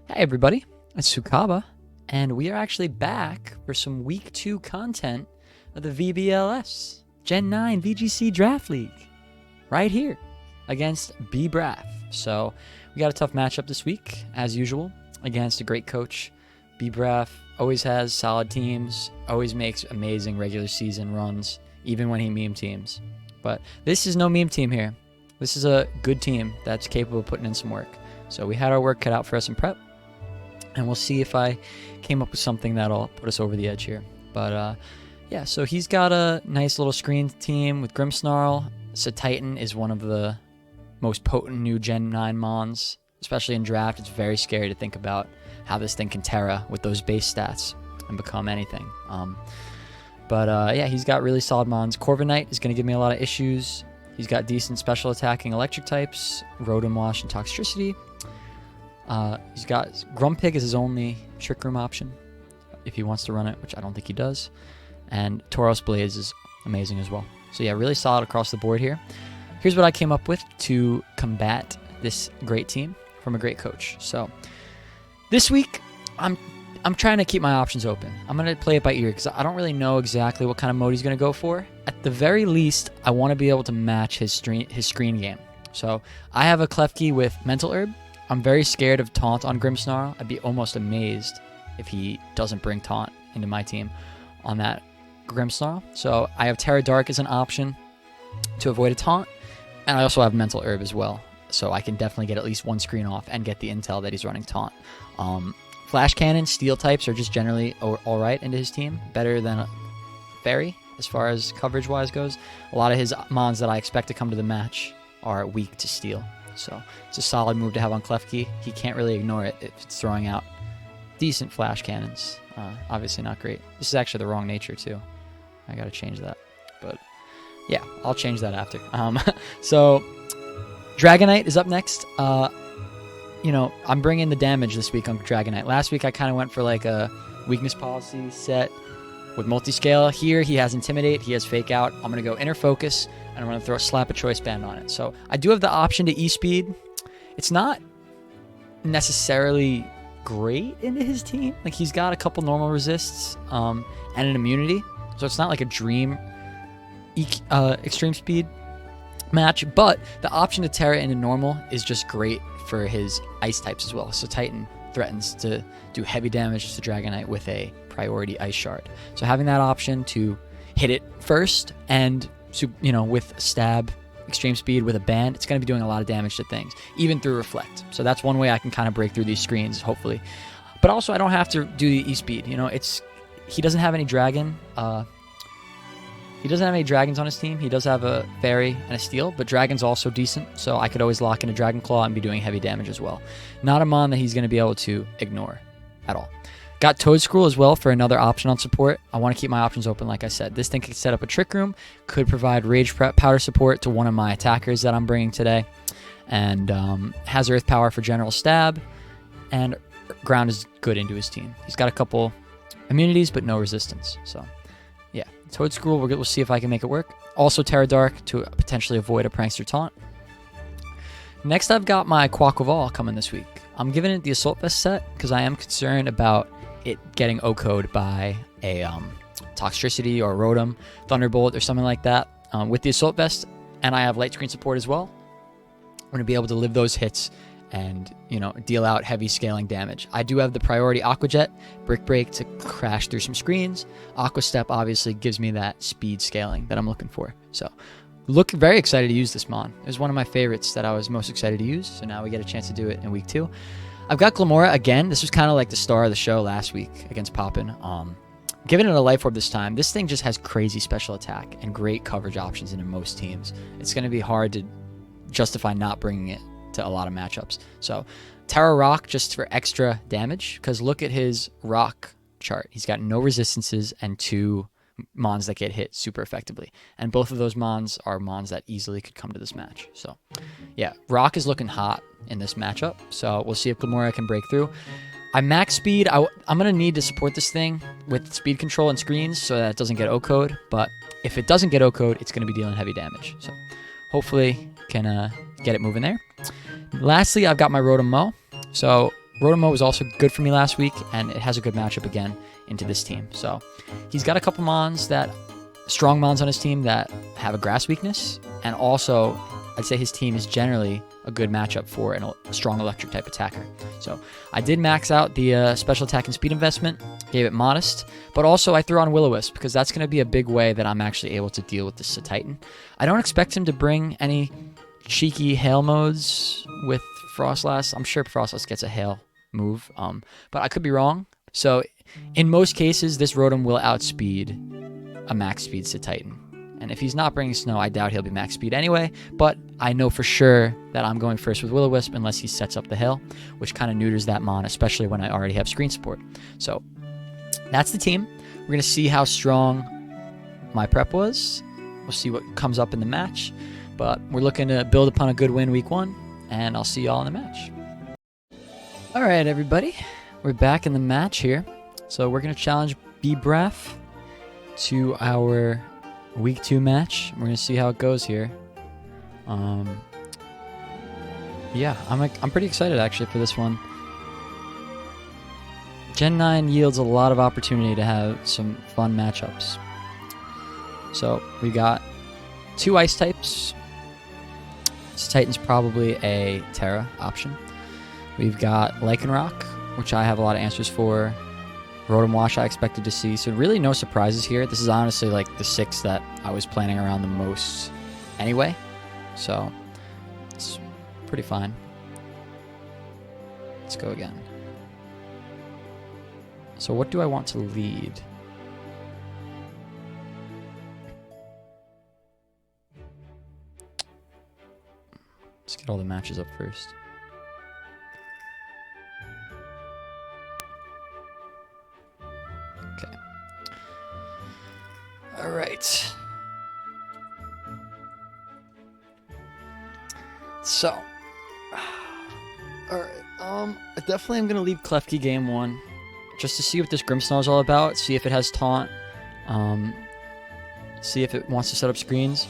Hey everybody, it's Sukaba, and we are actually back for some Week 2 content of the VBL-S Gen 9 VGC Draft League, right here, against B-Braff. So, we got a tough matchup this week, as usual, against a great coach. B-Braff always has solid teams, always makes amazing regular season runs, even when he meme teams. But this is no meme team here. This is a good team that's capable of putting in some work. So we had our work cut out for us in prep, and we'll see if I came up with something that'll put us over the edge here. But yeah, so he's got a nice little screen team with Grimmsnarl. So Titan is one of the most potent new Gen 9 Mons, especially in draft. It's very scary to think about how this thing can Terra with those base stats and become anything. Yeah, he's got really solid Mons. Corviknight is going to give me a lot of issues. He's got decent special attacking electric types, Rotom Wash, and Toxtricity. He's got Grumpig as his only Trick Room option if he wants to run it, which I don't think he does. And Tauros Blaze is amazing as well. So yeah, really solid across the board here. Here's what I came up with to combat this great team from a great coach. So this week, I'm trying to keep my options open. I'm going to play it by ear because I don't really know exactly what kind of mode he's going to go for. At the very least, I want to be able to match his screen game. So I have a Klefki with Mental Herb. I'm very scared of Taunt on Grimmsnarl. I'd be almost amazed if he doesn't bring Taunt into my team on that Grimmsnarl. So I have Terra Dark as an option to avoid a Taunt. And I also have Mental Herb as well. So I can definitely get at least one screen off and get the intel that he's running Taunt. Flash Cannon, Steel types are just generally alright into his team. Better than a Fairy as far as coverage-wise goes. A lot of his Mons that I expect to come to the match are weak to Steel. So it's a solid move to have on Klefki. He can't really ignore it if it's throwing out decent Flash Cannons. Obviously not great. This is actually the wrong nature too. I gotta change that. But yeah, I'll change that after. So Dragonite is up next. You know, I'm bringing the damage this week on Dragonite. Last week I kind of went for like a weakness policy set with multi-scale. Here he has Intimidate, he has Fake Out. I'm going to go Inner Focus, and I'm going to throw a Slap a Choice Band on it. So I do have the option to E-Speed. It's not necessarily great into his team. Like, he's got a couple normal resists and an immunity. So it's not like a dream extreme speed match, but the option to Terra into normal is just great for his ice types as well. So Titan threatens to do heavy damage to Dragonite with a priority ice shard. So having that option to hit it first and, you know, with stab extreme speed with a band, it's going to be doing a lot of damage to things, even through Reflect. So that's one way I can kind of break through these screens, hopefully. But also I don't have to do the E-Speed. You know, he doesn't have any dragon. He doesn't have any dragons on his team. He does have a fairy and a steel, but dragon's also decent, so I could always lock in a dragon claw and be doing heavy damage as well. Not a mon that he's going to be able to ignore at all. Got Toadscruel as well for another option on support. I want to keep my options open, like I said. This thing could set up a Trick Room, could provide Rage Powder support to one of my attackers that I'm bringing today, and has Earth Power for general stab, and Ground is good into his team. He's got a couple immunities, but no resistance, so yeah. Toadscruel, we'll see if I can make it work. Also Terra Dark to potentially avoid a Prankster Taunt. Next, I've got my Quaquaval coming this week. I'm giving it the Assault Vest set because I am concerned about it getting O-code by a Toxtricity or Rotom, Thunderbolt, or something like that. With the Assault Vest, and I have Light Screen support as well, I'm going to be able to live those hits and, you know, deal out heavy scaling damage. I do have the priority Aqua Jet, Brick Break to crash through some screens. Aqua Step obviously gives me that speed scaling that I'm looking for. So, very excited to use this Mon. It was one of my favorites that I was most excited to use, so now we get a chance to do it in week 2. I've got Glamora again. This was kind of like the star of the show last week against Poppin. Giving it a Life Orb this time. This thing just has crazy special attack and great coverage options into most teams. It's going to be hard to justify not bringing it to a lot of matchups. So Terra Rock just for extra damage, because look at his rock chart. He's got no resistances and 2 Mons that get hit super effectively. And both of those Mons are Mons that easily could come to this match. So yeah, Rock is looking hot in this matchup. So we'll see if Glamora can break through. I max speed. I'm going to need to support this thing with speed control and screens so that it doesn't get O-code. But if it doesn't get O-code, it's going to be dealing heavy damage. So hopefully can get it moving there. Lastly, I've got my Rotom Mo. So Rotomo was also good for me last week, and it has a good matchup again into this team. So he's got a couple strong mons on his team that have a grass weakness, and also I'd say his team is generally a good matchup for a strong electric type attacker. So I did max out the special attack and speed investment, gave it modest, but also I threw on Will-O-Wisp because that's going to be a big way that I'm actually able to deal with this Titan. I don't expect him to bring any cheeky hail modes with Frostlass. I'm sure Frostlass gets a hail move, but I could be wrong. So in most cases, this Rotom will outspeed a max speed Titan. And if he's not bringing snow, I doubt he'll be max speed anyway, but I know for sure that I'm going first with Will-O-Wisp unless he sets up the hail, which kind of neuters that mon, especially when I already have screen support. So that's the team. We're going to see how strong my prep was. We'll see what comes up in the match, but we're looking to build upon a good win week 1, and I'll see y'all in the match. All right, everybody. We're back in the match here. So we're going to challenge B-Bref to our week 2 match. We're going to see how it goes here. Yeah, I'm pretty excited actually for this one. Gen 9 yields a lot of opportunity to have some fun matchups. So we got 2 ice types. This Titan's probably a Terra option. We've got Lycanroc, which I have a lot of answers for. Rotom Wash I expected to see, so really no surprises here. This is honestly like the 6 that I was planning around the most anyway, so it's pretty fine. Let's go again. So what do I want to lead? Let's get all the matches up first. Okay. All right. So, all right. I definitely am gonna leave Klefki game 1, just to see what this Grimmsnarl is all about. See if it has taunt. See if it wants to set up screens.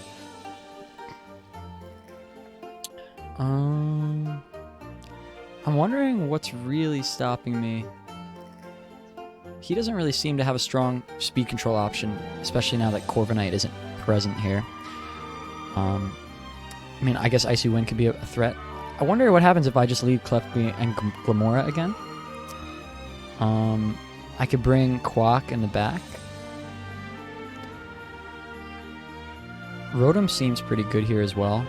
I'm wondering what's really stopping me. He doesn't really seem to have a strong speed control option, especially now that Corviknight isn't present here. I mean, I guess Icy Wind could be a threat. I wonder what happens if I just leave Klefki and Glamora again. I could bring Quack in the back. Rotom seems pretty good here as well.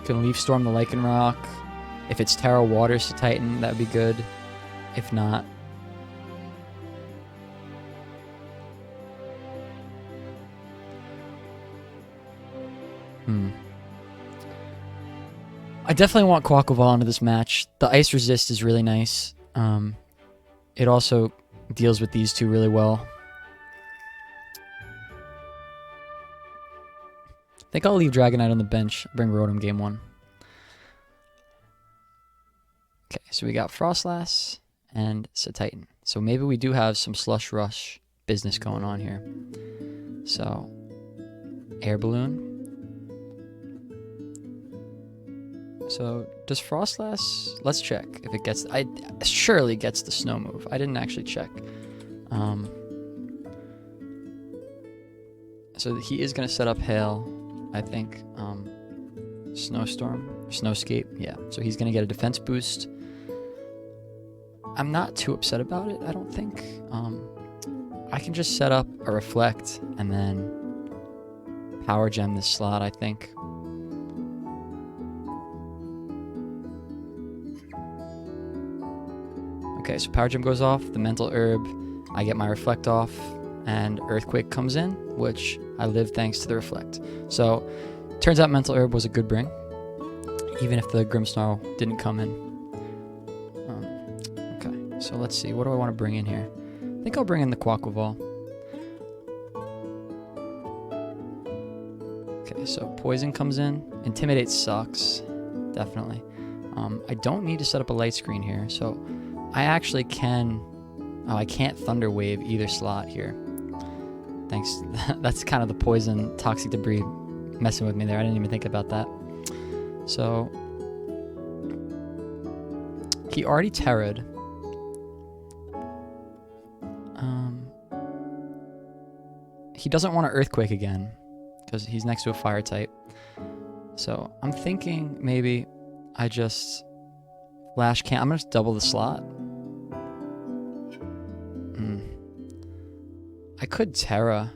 Can Leaf Storm the Lycanroc. If it's Terra Waters to Titan, that would be good. If not... I definitely want Quaquaval into this match. The Ice Resist is really nice. It also deals with these two really well. I think I'll leave Dragonite on the bench, bring Rotom game 1. Okay, so we got Frostlass and Titan. So maybe we do have some Slush Rush business going on here. So, Air Balloon. So, does Frostlass... Let's check if it gets... I surely gets the Snow move. I didn't actually check. So he is going to set up Hail, I think. Snowstorm? Snowscape? Yeah. So he's going to get a defense boost. I'm not too upset about it, I don't think. I can just set up a Reflect and then Power Gem this slot, I think. Okay, so Power Gem goes off, the Mental Herb, I get my Reflect off, and Earthquake comes in, which I live thanks to the Reflect. So, turns out Mental Herb was a good bring, even if the Grimmsnarl didn't come in. Okay, so let's see, what do I want to bring in here? I think I'll bring in the Quaquaval. Okay, so Poison comes in. Intimidate sucks, definitely. I don't need to set up a light screen here, so I actually can... Oh, I can't Thunder Wave either slot here. Thanks. That's kind of the Poison Toxic Debris messing with me there. I didn't even think about that. So, He already terra'd. He doesn't want to Earthquake again because he's next to a fire type. So I'm thinking maybe I just Flash Can. I'm going to double the slot. I could Terra,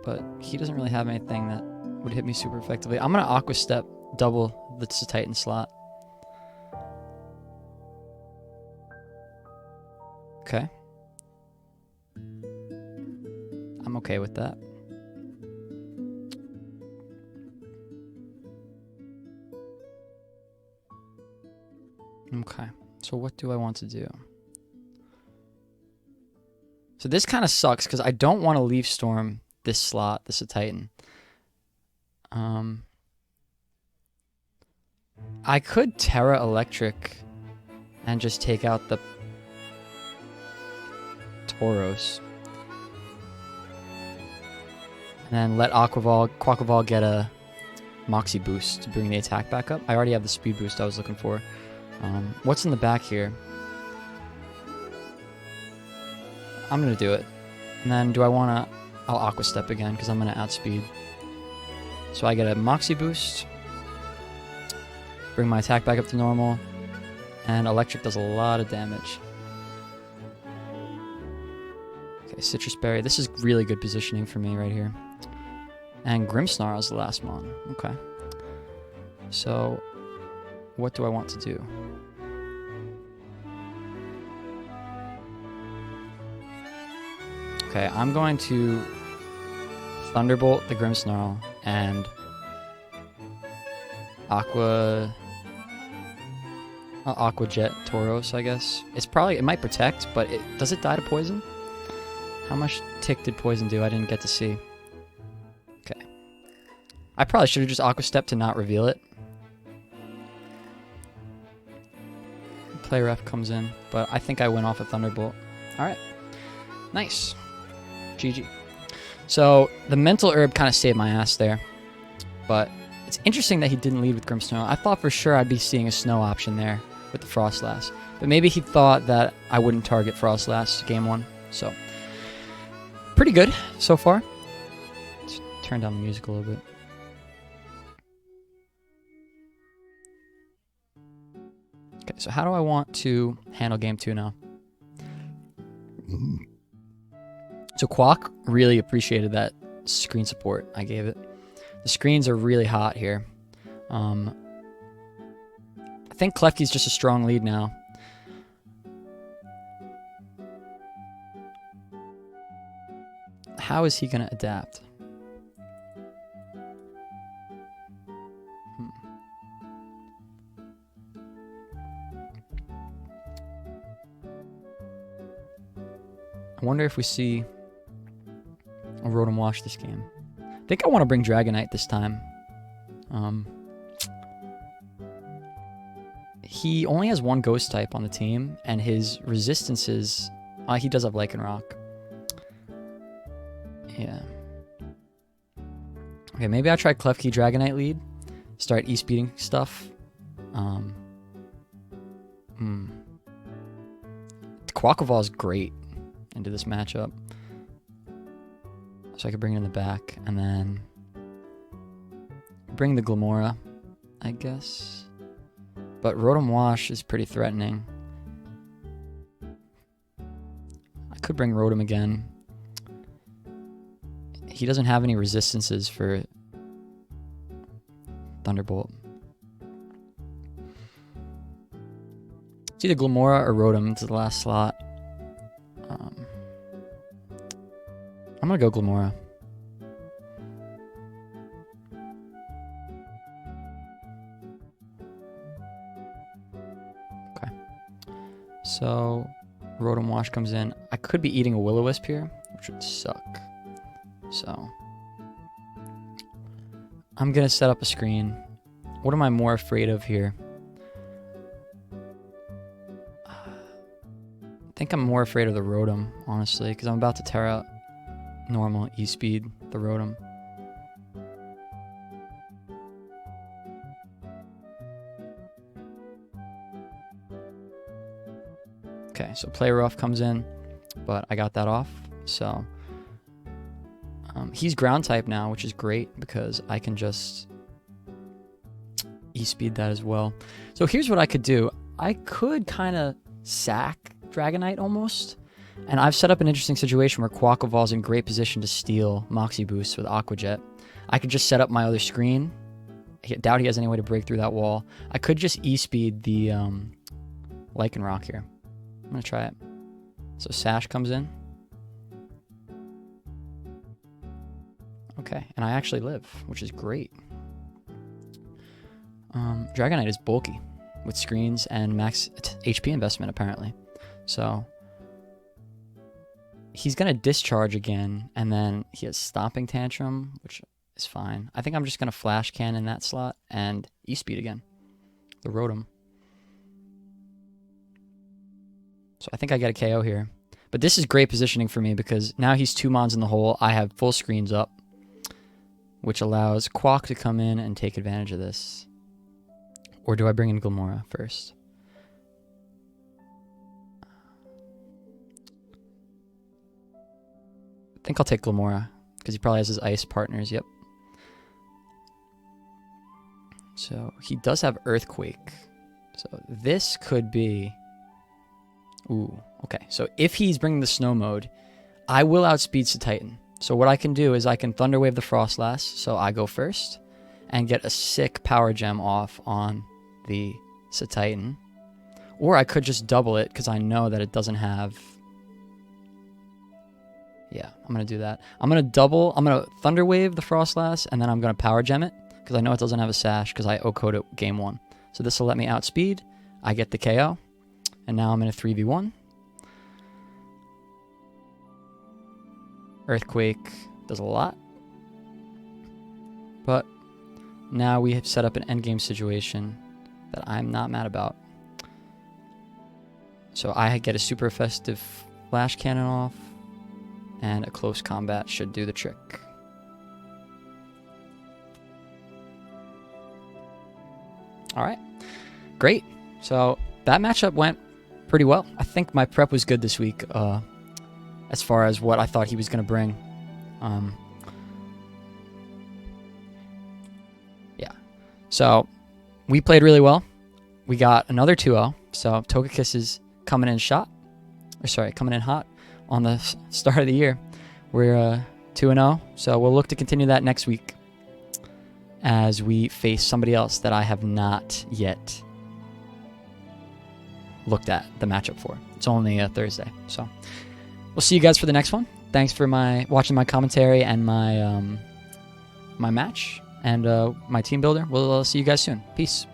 but he doesn't really have anything that would hit me super effectively. I'm going to Aqua Step, double the Titan slot. Okay. I'm okay with that. Okay, so what do I want to do? So this kind of sucks because I don't want to Leaf Storm this slot, this is a Titan. I could Terra Electric and just take out the Tauros. And then let Quaquaval get a Moxie boost to bring the attack back up. I already have the speed boost I was looking for. What's in the back here? I'm going to do it. And then do I want to... I'll Aqua Step again because I'm going to outspeed. So I get a Moxie boost. Bring my attack back up to normal. And Electric does a lot of damage. Okay, Citrus Berry. This is really good positioning for me right here. And Grimmsnarl is the last one. Okay. So, what do I want to do? Okay, I'm going to Thunderbolt the Grimmsnarl and Aqua Jet Tauros, I guess. It might protect, but does it die to poison? How much tick did poison do? I didn't get to see. Okay. I probably should have just Aqua Step to not reveal it. Play ref comes in, but I think I went off a Thunderbolt. Alright. Nice. GG. So, the Mental Herb kind of saved my ass there. But it's interesting that he didn't lead with Grimmsnarl. I thought for sure I'd be seeing a Snow option there with the Frostlass. But maybe he thought that I wouldn't target Frostlass game 1. So, pretty good so far. Let's turn down the music a little bit. Okay, so how do I want to handle game 2 now? So Quack really appreciated that screen support I gave it. The screens are really hot here. I think Klefki's just a strong lead now. How is he going to adapt? I wonder if we see a Rotom Wash this game. I think I want to bring Dragonite this time. He only has one Ghost type on the team, and his resistances... he does have Lycanroc. Yeah. Okay, maybe I'll try Klefki Dragonite lead. Start E-speeding stuff. Quaquaval is great into this matchup. So I could bring it in the back, and then bring the Glamora, I guess. But Rotom Wash is pretty threatening. I could bring Rotom again. He doesn't have any resistances for Thunderbolt. It's either Glamora or Rotom into the last slot. I'm gonna go Glamora. Okay. So, Rotom Wash comes in. I could be eating a Will-O-Wisp here, which would suck. So, I'm gonna set up a screen. What am I more afraid of here? I think I'm more afraid of the Rotom, honestly, because I'm about to tear out normal E-speed the Rotom. Okay, so play rough comes in, but I got that off. So he's ground type now, which is great because I can just E-speed that as well. So here's what I could do. I could kind of sack Dragonite almost. And I've set up an interesting situation where Quaquaval's in great position to steal Moxie Boost with Aqua Jet. I could just set up my other screen. I doubt he has any way to break through that wall. I could just E-speed the Lycanroc here. I'm going to try it. So Sash comes in. Okay, and I actually live, which is great. Dragonite is bulky with screens and max HP investment, apparently. So he's going to discharge again, and then he has Stomping Tantrum, which is fine. I think I'm just going to Flash Cannon that slot and E-speed again. The Rotom. So I think I get a KO here. But this is great positioning for me because now he's 2 mons in the hole. I have full screens up, which allows Quack to come in and take advantage of this. Or do I bring in Glimmora first? I think I'll take Glimmora because he probably has his ice partners. Yep. So he does have Earthquake. So this could be... Ooh, okay. So if he's bringing the snow mode, I will outspeed Titan. So what I can do is I can Thunder Wave the Frostlass, so I go first, and get a sick Power Gem off on the Titan. Or I could just double it because I know that it doesn't have... Yeah, I'm going to do that. I'm going to Thunder Wave the Frostlass, and then I'm going to Power Gem it because I know it doesn't have a Sash because I O-code it game 1. So this will let me outspeed. I get the KO. And now I'm in a 3v1. Earthquake does a lot. But now we have set up an endgame situation that I'm not mad about. So I get a super effective Flash Cannon off, and a close combat should do the trick. Alright, great. So that matchup went pretty well. I think my prep was good this week as far as what I thought he was going to bring. Yeah. So we played really well. We got another 2-0. So Togekiss is coming in coming in hot on the start of the year. We're 2-0. So we'll look to continue that next week as we face somebody else that I have not yet looked at the matchup for. It's only a Thursday. So we'll see you guys for the next one. Thanks for watching my commentary and my match and my team builder. We'll see you guys soon. Peace.